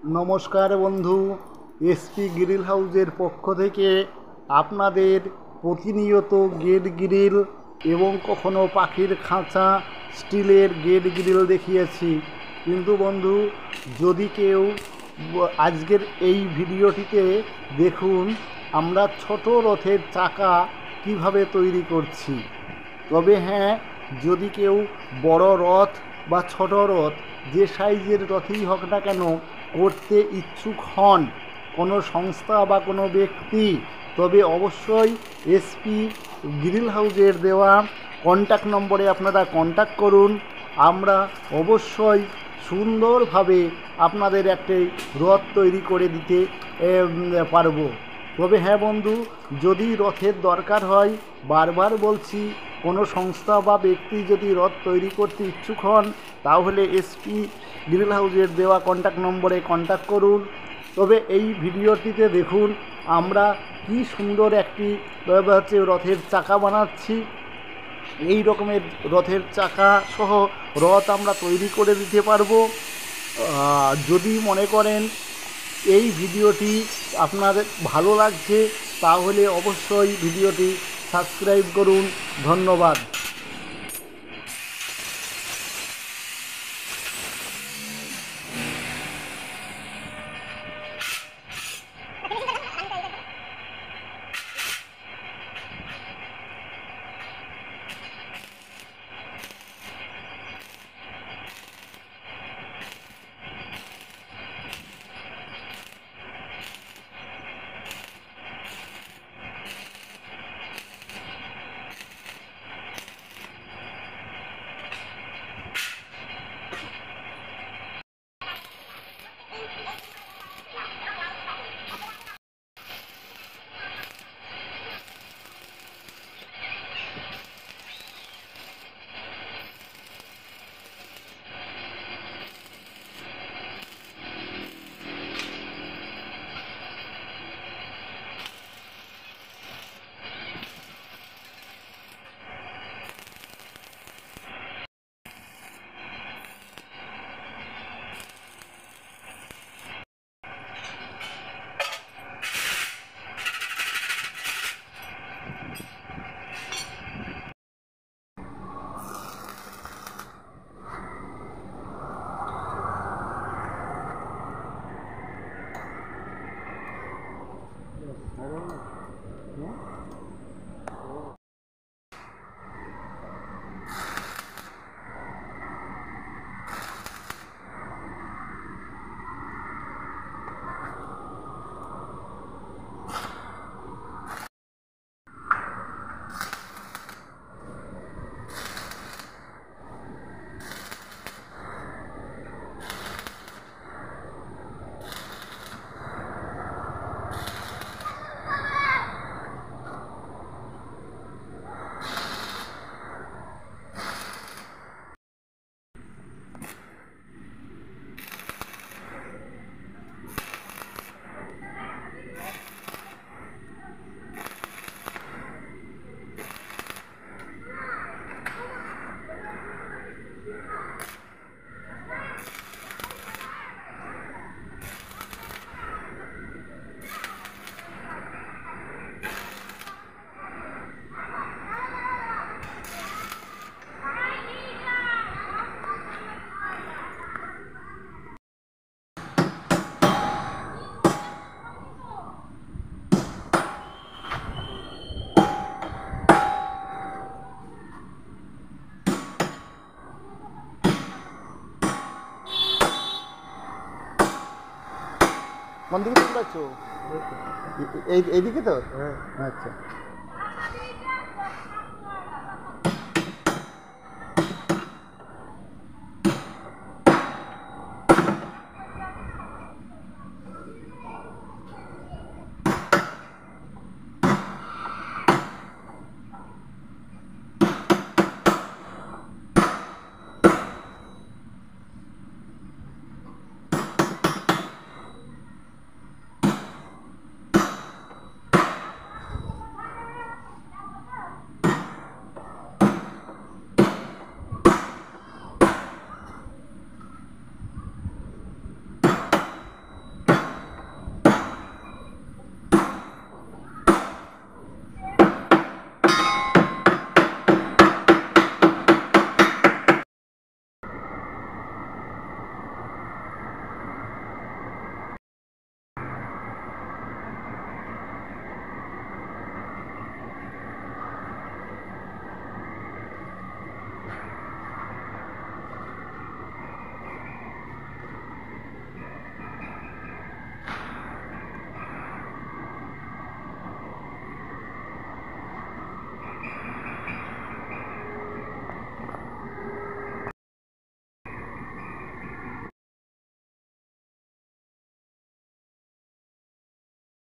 নমস্কার বন্ধু, SP grill হাউসের পক্ষ থেকে আপনাদের প্রতিনিয়ত গেট গ্রিল এবং কখনো পাখির খাঁচা স্টিলের গেট গ্রিল দেখিয়েছি। কিন্তু বন্ধু, যদি কেউ আজকের এই ভিডিওটিতে দেখুন আমরা ছোট রথের চাকা কিভাবে তৈরি করছি। তবে হ্যাঁ, যদি কেউ বড় রথ বা ছোট রথ যে সাইজের রথই হোক না কেন করতে ইচ্ছুক হন কোনো সংস্থা বা কোনো ব্যক্তি, তবে অবশ্যই এসপি গ্রিল হাউসের দেওয়া কন্ট্যাক্ট নম্বরে আপনারা কন্ট্যাক্ট করুন। আমরা অবশ্যই সুন্দরভাবে আপনাদের একটি রথ তৈরি করে দিতে পারবো। তবে হ্যাঁ বন্ধু, যদি রথের দরকার হয়, বারবার বলছি, কোনো সংস্থা বা ব্যক্তি যদি রথ তৈরি করতে ইচ্ছুক হন তাহলে এসপি গ্রিল হাউসের দেওয়া কন্ট্যাক্ট নম্বরে কন্ট্যাক্ট করুন। তবে এই ভিডিওটিতে দেখুন আমরা কি সুন্দর একটি রথের চাকা বানাচ্ছি। এই রকমের রথের চাকা সহ রথ আমরা তৈরি করে দিতে পারবো। যদি মনে করেন এই ভিডিওটি আপনাদের ভালো লাগছে তাহলে অবশ্যই ভিডিওটি সাবস্ক্রাইব করুন। ধন্যবাদ। কোন দিকে তোমরা আছো? এইদিকে তো? হ্যাঁ, আচ্ছা।